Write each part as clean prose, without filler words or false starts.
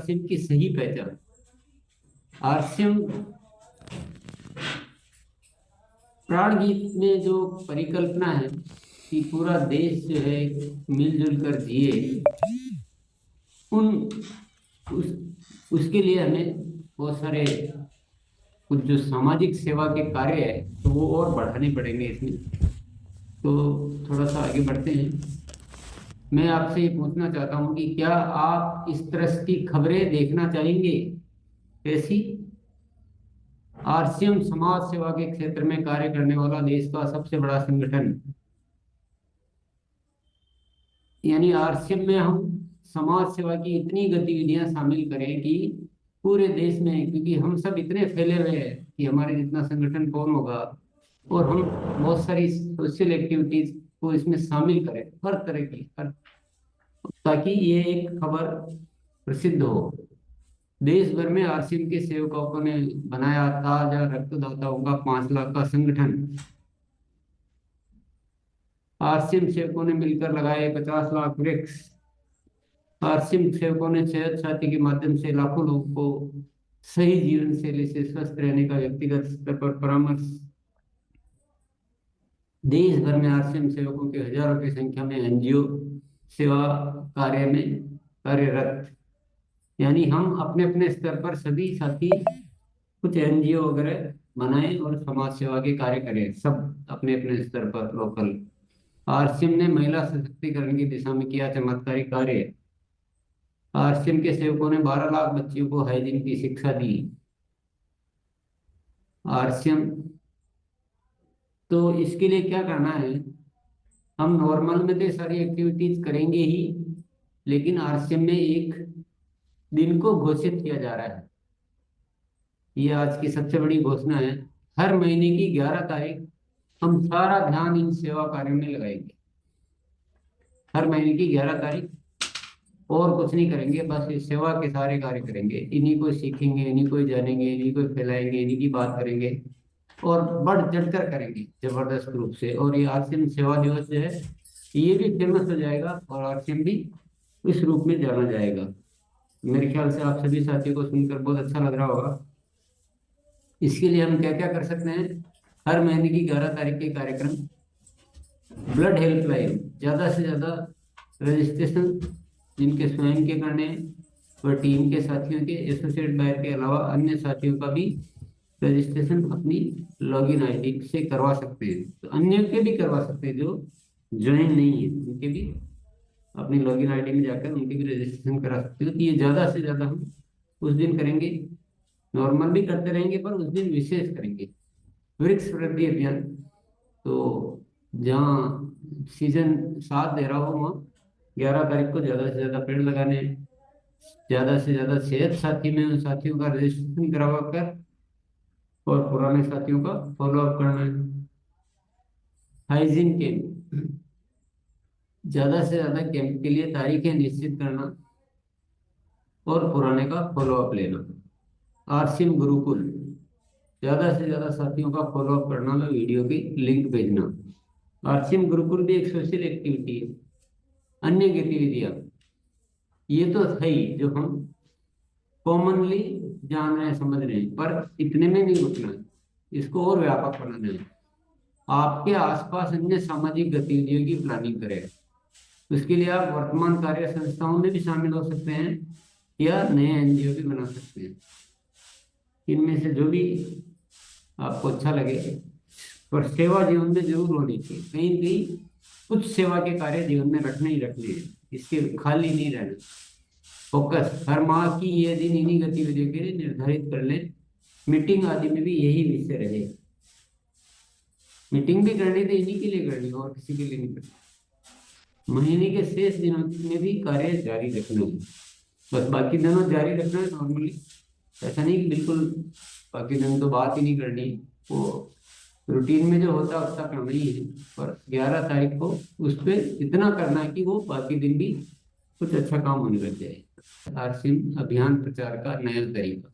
RCM की सही पहचान। आरसीएम प्राण गीत में जो परिकल्पना है कि पूरा देश जो है मिलजुल कर जिए, उन उस उसके लिए हमें बहुत सारे कुछ जो सामाजिक सेवा के कार्य है तो वो और बढ़ाने पड़ेंगे इसमें। तो थोड़ा सा आगे बढ़ते हैं। मैं आपसे ये पूछना चाहता हूँ कि क्या आप इस तरह की खबरें देखना चाहेंगे? कैसी? आरसीएम समाज सेवा के क्षेत्र में कार्य करने वाला देश का सबसे बड़ा संगठन। यानी आरसीएम में हम समाज सेवा की इतनी गतिविधियां शामिल करें कि पूरे देश में, क्योंकि हम सब इतने फैले हुए हैं कि हमारे जितना संगठन कौन होगा, और हम बहुत सारी सोशल एक्टिविटीज को इसमें शामिल करें, हर तरह की, हर, ताकि ये एक खबर प्रसिद्ध हो। देश भर में आरसीएम के सेवकों ने बनाया ताजा रक्तदाताओं का 5 लाख का संगठन। आरसीएम सेवकों ने मिलकर लगाए 50 लाख वृक्ष। आरसीएम सेवकों ने सेहत साथी के माध्यम से लाखों लोगों को सही जीवन शैली से स्वस्थ रहने का व्यक्तिगत स्तर पर परामर्श। देश भर में आरसीएम सेवकों के हजारों की संख्या में एनजीओ सेवा कार्य में कार्यरत। यानी हम अपने अपने स्तर पर सभी साथी कुछ एनजीओ वगैरह बनाएं और समाज सेवा के कार्य करें, सब अपने अपने स्तर पर लोकल। आरसीएम ने महिला सशक्तिकरण की दिशा में किया चमत्कारी कार्य। आरसीएम के सेवकों ने 12 लाख बच्चियों को हाइजीन की शिक्षा दी। आरसीएम, तो इसके लिए क्या करना है? हम नॉर्मल में तो ये सारी एक्टिविटीज करेंगे ही, लेकिन आरसीएम में एक दिन को घोषित किया जा रहा है। ये आज की सबसे बड़ी घोषणा है। हर महीने की 11 तारीख हम सारा ध्यान इन सेवा कार्यों में लगाएंगे। हर महीने की 11 तारीख, और कुछ नहीं करेंगे, बस इस सेवा के सारे कार्य करेंगे। इन्हीं को सीखेंगे, इन्हीं को जानेंगे, इन्हीं को फैलाएंगे, इन्हीं की बात करेंगे और बढ़ चढ़कर करेंगे जबरदस्त रूप से। और ये आरसीएम सेवा दिवस जो है ये भी फेमस हो जाएगा और आरसीएम भी इस रूप में जाना जाएगा। मेरे ख्याल से आप सभी साथियों को सुनकर बहुत अच्छा लग रहा होगा। इसके लिए हम क्या क्या कर सकते हैं? हर महीने की 11 तारीख के कार्यक्रम, ब्लड हेल्पलाइन, ज़्यादा से ज़्यादा रजिस्ट्रेशन जिनके स्वयं के करने और टीम के साथियों के, एसोसिएट बायर के अलावा अन्य साथियों का भी रजिस्ट्रेशन अपनी लॉगिन आईडी से करवा सकते हैं। तो अन्य के भी करवा सकते हैं, जो ज्वाइन नहीं है उनके भी अपनी लॉगिन आईडी में जाकर उनके भी रजिस्ट्रेशन करा सकते हो। तो ये ज़्यादा से ज़्यादा हम उस दिन करेंगे। नॉर्मल भी करते रहेंगे पर उस दिन विशेष करेंगे। वृक्ष वृद्धि अभियान, तो जहाँ सीजन साथ दे रहा हो वहाँ 11 तारीख को ज़्यादा से ज़्यादा पेड़ लगाने हैं। ज़्यादा से ज़्यादा सेहत साथी में उन साथियों का रजिस्ट्रेशन करवा कर और पुराने साथियों का फॉलोअप करना है। हाइजीन कैंप, ज़्यादा से ज़्यादा कैंप के लिए तारीखें निश्चित करना और पुराने का फॉलोअप लेना। आरसीएम गुरुकुल, ज़्यादा से ज़्यादा साथियों का फॉलोअप करना और वीडियो की लिंक भेजना। आरसीएम गुरुकुल भी एक सोशल एक्टिविटी है। अन्य गतिविधियाँ ये तो है ही जो हम कॉमनली जान रहे हैं, समझ रहे हैं, पर इतने में नहीं रुकना है, इसको और व्यापक बनाना है। आपके आसपास अन्य सामाजिक गतिविधियों की प्लानिंग करें। उसके लिए आप वर्तमान कार्य संस्थाओं में भी शामिल हो सकते हैं या नए एनजीओ भी बना सकते हैं। इनमें से जो भी आपको अच्छा लगे, पर सेवा जीवन में जरूर होनी चाहिए। कहीं कहीं कुछ सेवा के कार्य जीवन में रखने ही रखने हैं, इसके खाली नहीं रहना। फोकस, हर माह की ये दिन इन्हीं गतिविधियों के लिए निर्धारित कर लें। मीटिंग आदि में भी यही विषय रहे। मीटिंग भी करनी तो इन्हीं के लिए करनी और किसी के लिए नहीं करनी। महीने के शेष दिनों में भी कार्य जारी रखना है, बस बाकी दिनों जारी रखना है नॉर्मली। ऐसा नहीं कि बिल्कुल बाकी दिन तो बात ही नहीं करनी, वो रूटीन में जो होता है उसका करना ही है, पर 11 तारीख को उस पर इतना करना है कि वो बाकी दिन भी कुछ अच्छा काम होने लग जाए। आरसीएम अभियान प्रचार का नया तरीका,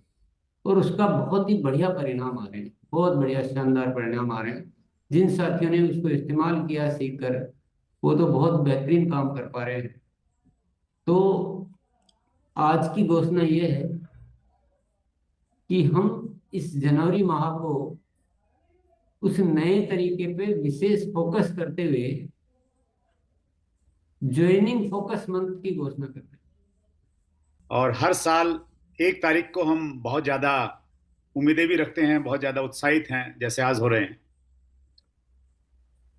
और उसका बहुत ही बढ़िया परिणाम आ रहे हैं, बहुत बढ़िया शानदार परिणाम आ रहे हैं। जिन साथियों ने उसको इस्तेमाल किया सीख कर, वो तो बहुत बेहतरीन काम कर पा रहे हैं। तो आज की घोषणा ये है कि हम इस जनवरी माह को उस नए तरीके पे विशेष फोकस करते हुए ज्वाइनिंग फोकस मंथ की घोषणा करते हैं। और हर साल 1 तारीख को हम बहुत ज्यादा उम्मीदें भी रखते हैं, बहुत ज्यादा उत्साहित हैं, जैसे आज हो रहे हैं।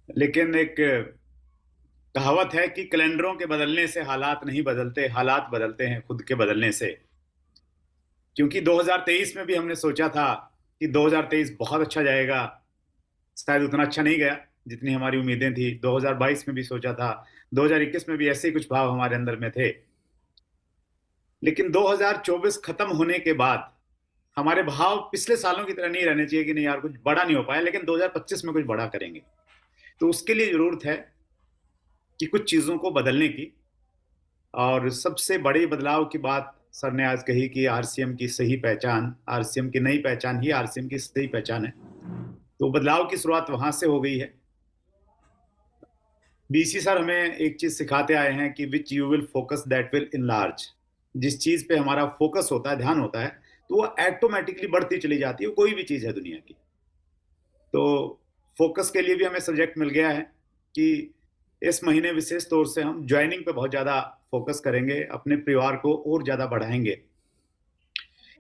लेकिन एक कहावत है कि कैलेंडरों के बदलने से हालात नहीं बदलते, हालात बदलते हैं खुद के बदलने से। क्योंकि 2023 में भी हमने सोचा था कि 2023 बहुत अच्छा जाएगा, शायद उतना अच्छा नहीं गया जितनी हमारी उम्मीदें थी। 2022 में भी सोचा था, 2021 में भी ऐसे ही कुछ भाव हमारे अंदर में थे। लेकिन 2024 खत्म होने के बाद हमारे भाव पिछले सालों की तरह नहीं रहने चाहिए कि नहीं यार कुछ बड़ा नहीं हो पाया, लेकिन 2025 में कुछ बड़ा करेंगे। तो उसके लिए जरूरत है कि कुछ चीजों को बदलने की। और सबसे बड़ी बदलाव की बात सर ने आज कही कि आरसीएम की सही पहचान, आरसीएम की नई पहचान ही आरसीएम की सही पहचान है। तो बदलाव की शुरुआत वहां से हो गई है। बीसी सर हमें एक चीज सिखाते आए हैं कि which you will focus that will enlarge. जिस चीज पे हमारा फोकस होता है, ध्यान होता है, तो वो ऑटोमेटिकली बढ़ती चली जाती है, कोई भी चीज है दुनिया की। तो फोकस के लिए भी हमें सब्जेक्ट मिल गया है कि इस महीने विशेष तौर से हम ज्वाइनिंग पे बहुत ज्यादा फोकस करेंगे, अपने परिवार को और ज्यादा बढ़ाएंगे।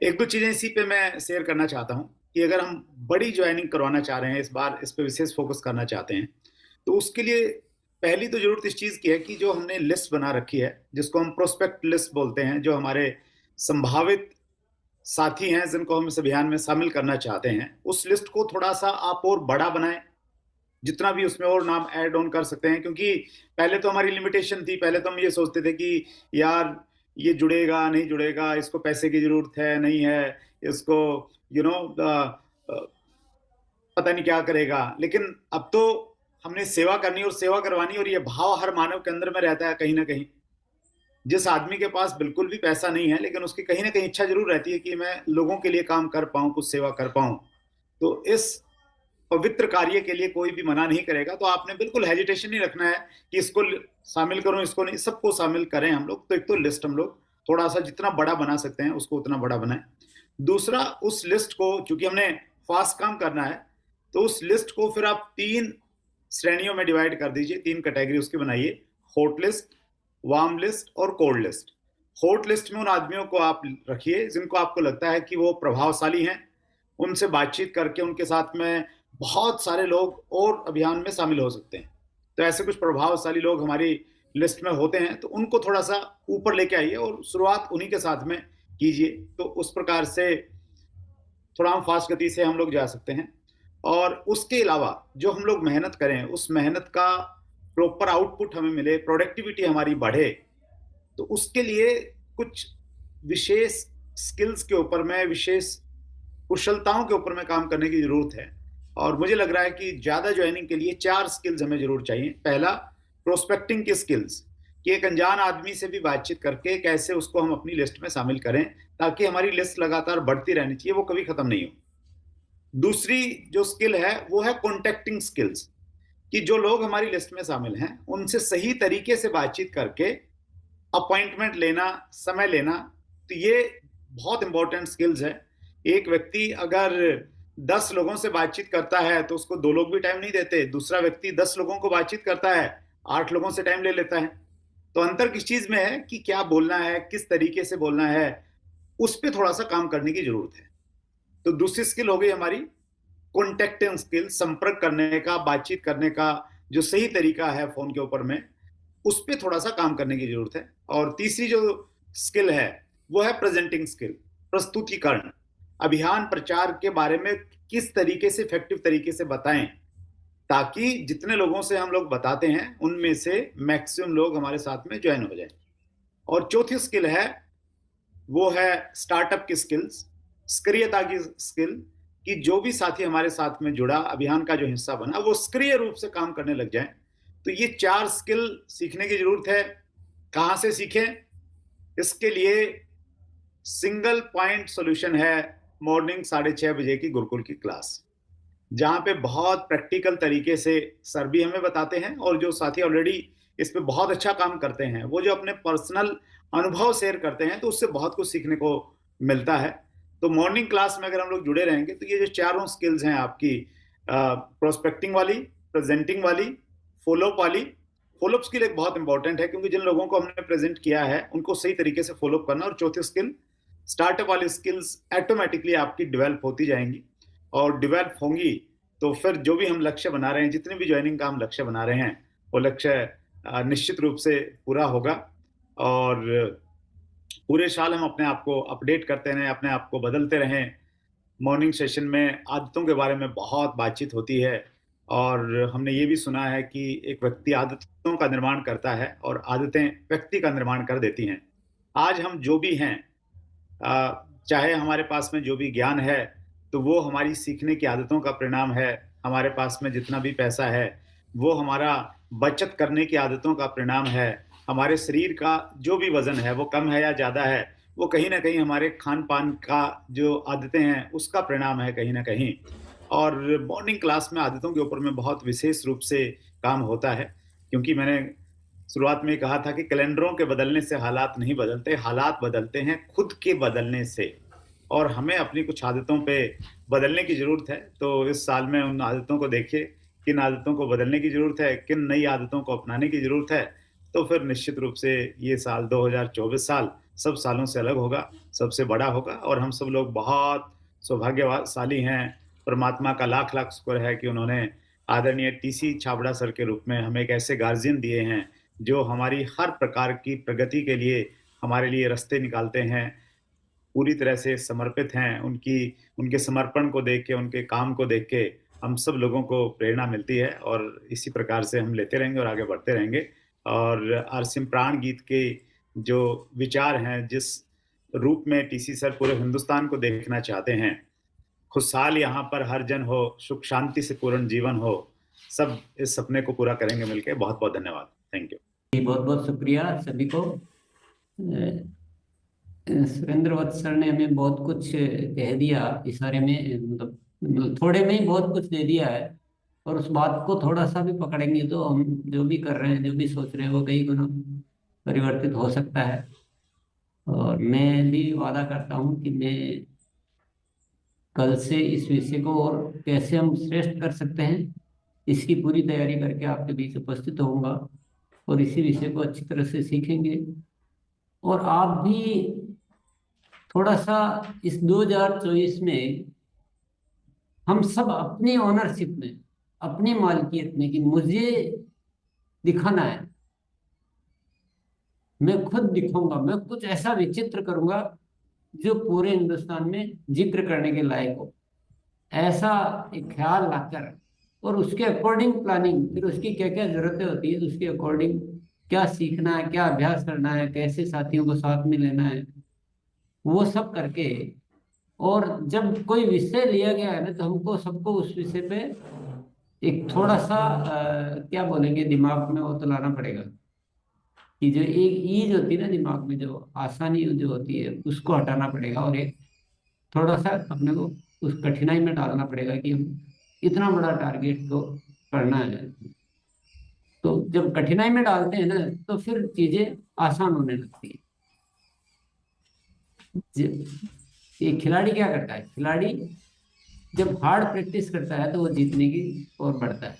एक दो चीजें इसी पे मैं शेयर करना चाहता हूँ कि अगर हम बड़ी ज्वाइनिंग करवाना चाह रहे हैं, इस बार इस पे विशेष फोकस करना चाहते हैं, तो उसके लिए पहली तो जरूरत इस चीज की है कि जो हमने लिस्ट बना रखी है, जिसको हम प्रोस्पेक्ट लिस्ट बोलते हैं, जो हमारे संभावित साथी हैं जिनको हम इस अभियान में शामिल करना चाहते हैं, उस लिस्ट को थोड़ा सा आप और बड़ा बनाएं, जितना भी उसमें और नाम ऐड ऑन कर सकते हैं। क्योंकि पहले तो हमारी लिमिटेशन थी, पहले तो हम ये सोचते थे कि यार ये जुड़ेगा नहीं जुड़ेगा, इसको पैसे की जरूरत है नहीं है, इसको पता नहीं क्या करेगा। लेकिन अब तो हमने सेवा करनी और सेवा करवानी, और ये भाव हर मानव के अंदर में रहता है कहीं ना कहीं। जिस आदमी के पास बिल्कुल भी पैसा नहीं है, लेकिन उसकी कहीं ना कहीं इच्छा जरूर रहती है कि मैं लोगों के लिए काम कर पाऊं, कुछ सेवा कर पाऊं, तो इस पवित्र कार्य के लिए कोई भी मना नहीं करेगा। तो आपने बिल्कुल हेजिटेशन नहीं रखना है कि इसको शामिल करूं, इसको नहीं, सबको शामिल करें हम लोग। तो एक तो लिस्ट हम लोग थोड़ा सा जितना बड़ा बना सकते हैं उसको उतना बड़ा बनाएं। दूसरा, उस लिस्ट को चूंकि हमने फास्ट काम करना है, तो उस लिस्ट को फिर आप 3 श्रेणियों में डिवाइड कर दीजिए, 3 कैटेगरी उसकी बनाइए, हॉट लिस्ट, वार्म लिस्ट और कोल्ड लिस्ट। हॉट लिस्ट में उन आदमियों को आप रखिए जिनको आपको लगता है कि वो प्रभावशाली हैं, उनसे बातचीत करके उनके साथ में बहुत सारे लोग और अभियान में शामिल हो सकते हैं। तो ऐसे कुछ प्रभावशाली लोग हमारी लिस्ट में होते हैं, तो उनको थोड़ा सा ऊपर लेके आइए और शुरुआत उन्हीं के साथ में कीजिए। तो उस प्रकार से थोड़ा हम फास्ट गति से हम लोग जा सकते हैं। और उसके अलावा जो हम लोग मेहनत करें, उस मेहनत का प्रॉपर आउटपुट हमें मिले, प्रोडक्टिविटी हमारी बढ़े, तो उसके लिए कुछ विशेष स्किल्स के ऊपर में, विशेष कुशलताओं के ऊपर में काम करने की जरूरत है। और मुझे लग रहा है कि ज्यादा ज्वाइनिंग के लिए 4 स्किल्स हमें जरूर चाहिए। पहला, प्रोस्पेक्टिंग की स्किल्स, कि एक अनजान आदमी से भी बातचीत करके कैसे उसको हम अपनी लिस्ट में शामिल करें, ताकि हमारी लिस्ट लगातार बढ़ती रहनी चाहिए, वो कभी खत्म नहीं हो। दूसरी जो स्किल है वो है कॉन्टेक्टिंग स्किल्स, कि जो लोग हमारी लिस्ट में शामिल हैं उनसे सही तरीके से बातचीत करके अपॉइंटमेंट लेना, समय लेना। तो ये बहुत इंपॉर्टेंट स्किल्स है। एक व्यक्ति अगर 10 लोगों से बातचीत करता है तो उसको 2 लोग भी टाइम नहीं देते, दूसरा व्यक्ति 10 लोगों को बातचीत करता है, 8 लोगों से टाइम ले लेता है। तो अंतर किस चीज में है कि क्या बोलना है, किस तरीके से बोलना है, उस पर थोड़ा सा काम करने की जरूरत है। तो दूसरी स्किल हो गई हमारी कॉन्टेक्टिंग स्किल, संपर्क करने का, बातचीत करने का जो सही तरीका है फोन के ऊपर में, उस पर थोड़ा सा काम करने की जरूरत है। और तीसरी जो स्किल है वो है प्रेजेंटिंग स्किल, प्रस्तुतिकरण। अभियान प्रचार के बारे में किस तरीके से इफेक्टिव तरीके से बताएं, ताकि जितने लोगों से हम लोग बताते हैं उनमें से मैक्सिमम लोग हमारे साथ में ज्वाइन हो जाए। और चौथी स्किल है वो है स्टार्टअप की स्किल्स, सक्रियता की स्किल, कि जो भी साथी हमारे साथ में जुड़ा, अभियान का जो हिस्सा बना, वो सक्रिय रूप से काम करने लग जाए। तो ये 4 स्किल सीखने की जरूरत है। कहां से सीखें? इसके लिए सिंगल पॉइंट सॉल्यूशन है मॉर्निंग 6:30 बजे की गुरुकुल की क्लास, जहां पे बहुत प्रैक्टिकल तरीके से सर भी हमें बताते हैं, और जो साथी ऑलरेडी इस पे बहुत अच्छा काम करते हैं, वो जो अपने पर्सनल अनुभव शेयर करते हैं, तो उससे बहुत कुछ सीखने को मिलता है। तो मॉर्निंग क्लास में अगर हम लोग जुड़े रहेंगे तो ये जो चारों स्किल्स हैं आपकी, प्रोस्पेक्टिंग वाली, प्रेजेंटिंग वाली, फॉलोअप वाली। फॉलोअप स्किल एक बहुत इंपॉर्टेंट है, क्योंकि जिन लोगों को हमने प्रेजेंट किया है उनको सही तरीके से फॉलोअप करना। और चौथी स्किल, स्टार्टअप वाली स्किल्स ऑटोमेटिकली आपकी डेवलप होती जाएंगी, और डेवलप होंगी तो फिर जो भी हम लक्ष्य बना रहे हैं, जितने भी ज्वाइनिंग का हम लक्ष्य बना रहे हैं, वो लक्ष्य निश्चित रूप से पूरा होगा। और पूरे साल हम अपने आप को अपडेट करते रहें, अपने आप को बदलते रहें। मॉर्निंग सेशन में आदतों के बारे में बहुत बातचीत होती है, और हमने ये भी सुना है कि एक व्यक्ति आदतों का निर्माण करता है और आदतें व्यक्ति का निर्माण कर देती हैं। आज हम जो भी हैं, चाहे हमारे पास में जो भी ज्ञान है, तो वो हमारी सीखने की आदतों का परिणाम है। हमारे पास में जितना भी पैसा है, वो हमारा बचत करने की आदतों का परिणाम है। हमारे शरीर का जो भी वजन है, वो कम है या ज़्यादा है, वो कहीं ना कहीं हमारे खान पान का जो आदतें हैं उसका परिणाम है कहीं ना कहीं। और मॉर्निंग क्लास में आदतों के ऊपर में बहुत विशेष रूप से काम होता है, क्योंकि मैंने शुरुआत में कहा था कि कैलेंडरों के बदलने से हालात नहीं बदलते, हालात बदलते हैं खुद के बदलने से। और हमें अपनी कुछ आदतों पे बदलने की ज़रूरत है। तो इस साल में उन आदतों को देखिए, किन आदतों को बदलने की ज़रूरत है, किन नई आदतों को अपनाने की ज़रूरत है। तो फिर निश्चित रूप से ये साल 2024 साल सब सालों से अलग होगा, सबसे बड़ा होगा, और हम सब लोग बहुत सौभाग्यशाली हैं। परमात्मा का लाख लाख शुक्र है कि उन्होंने आदरणीय टीसी छाबड़ा सर के रूप में हमें एक ऐसे गार्जियन दिए हैं जो हमारी हर प्रकार की प्रगति के लिए हमारे लिए रास्ते निकालते हैं, पूरी तरह से समर्पित हैं। उनके समर्पण को देख के, उनके काम को देख के हम सब लोगों को प्रेरणा मिलती है, और इसी प्रकार से हम लेते रहेंगे और आगे बढ़ते रहेंगे। और आरसीएम प्राण गीत के जो विचार हैं, जिस रूप में टीसी सर पूरे हिंदुस्तान को देखना चाहते हैं, खुशहाल यहाँ पर हर जन हो, सुख शांति से पूर्ण जीवन हो, सब इस सपने को पूरा करेंगे मिलके। बहुत बहुत धन्यवाद। Thank you. बहुत बहुत शुक्रिया सभी को। सुरेंद्र वत्स सर ने हमें बहुत कुछ कह दिया इशारे में, मतलब थोड़े में ही बहुत कुछ दे दिया है। और उस बात को थोड़ा सा भी पकड़ेंगे तो हम जो भी कर रहे हैं, जो भी सोच रहे हैं, वो कई गुना परिवर्तित हो सकता है। और मैं भी वादा करता हूँ कि मैं कल से इस विषय को और कैसे हम श्रेष्ठ कर सकते हैं, इसकी पूरी तैयारी करके आपके बीच उपस्थित होऊंगा, और इसी विषय को अच्छी तरह से सीखेंगे। और आप भी थोड़ा सा इस 2024 में हम सब अपनी ओनरशिप में, अपनी मालकियत में, कि मुझे दिखाना है, मैं खुद दिखाऊंगा, मैं कुछ ऐसा विचित्र करूंगा जो पूरे हिंदुस्तान में जिक्र करने के लायक हो, ऐसा एक ख्याल लाकर, और उसके अकॉर्डिंग प्लानिंग, फिर उसकी क्या क्या जरूरतें होती है, उसके अकॉर्डिंग क्या सीखना है, क्या अभ्यास करना है, कैसे साथियों को साथ में लेना है, वो सब करके। और जब कोई विषय लिया गया है ना, तो हमको सबको उस विषय पे एक थोड़ा सा क्या बोलेंगे, दिमाग में वो तो लाना पड़ेगा कि जो एक ईज होती है ना दिमाग में, जो आसानी जो होती है, उसको हटाना पड़ेगा, और एक थोड़ा सा अपने को उस कठिनाई में डालना पड़ेगा कि हम इतना बड़ा टारगेट को करना है। तो जब कठिनाई में डालते हैं ना, तो फिर चीजें आसान होने लगती है। एक खिलाड़ी क्या करता है, खिलाड़ी जब हार्ड प्रैक्टिस करता है तो वो जीतने की ओर बढ़ता है।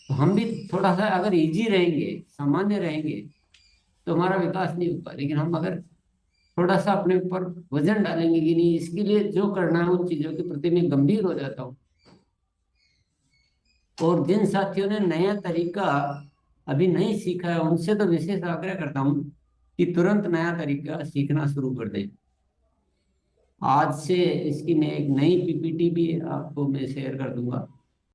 तो हम भी थोड़ा सा अगर इजी रहेंगे, सामान्य रहेंगे, तो हमारा विकास नहीं होगा। लेकिन हम अगर थोड़ा सा अपने ऊपर वजन डालेंगे कि नहीं, इसके लिए जो करना है, उन चीजों के प्रति मैं गंभीर हो जाता हूँ। और जिन साथियों ने नया तरीका अभी नहीं सीखा है, उनसे तो विशेष आग्रह करता हूँ कि तुरंत नया तरीका सीखना शुरू कर दें। आज से इसकी मैं एक नई पीपीटी भी आपको मैं शेयर कर दूंगा,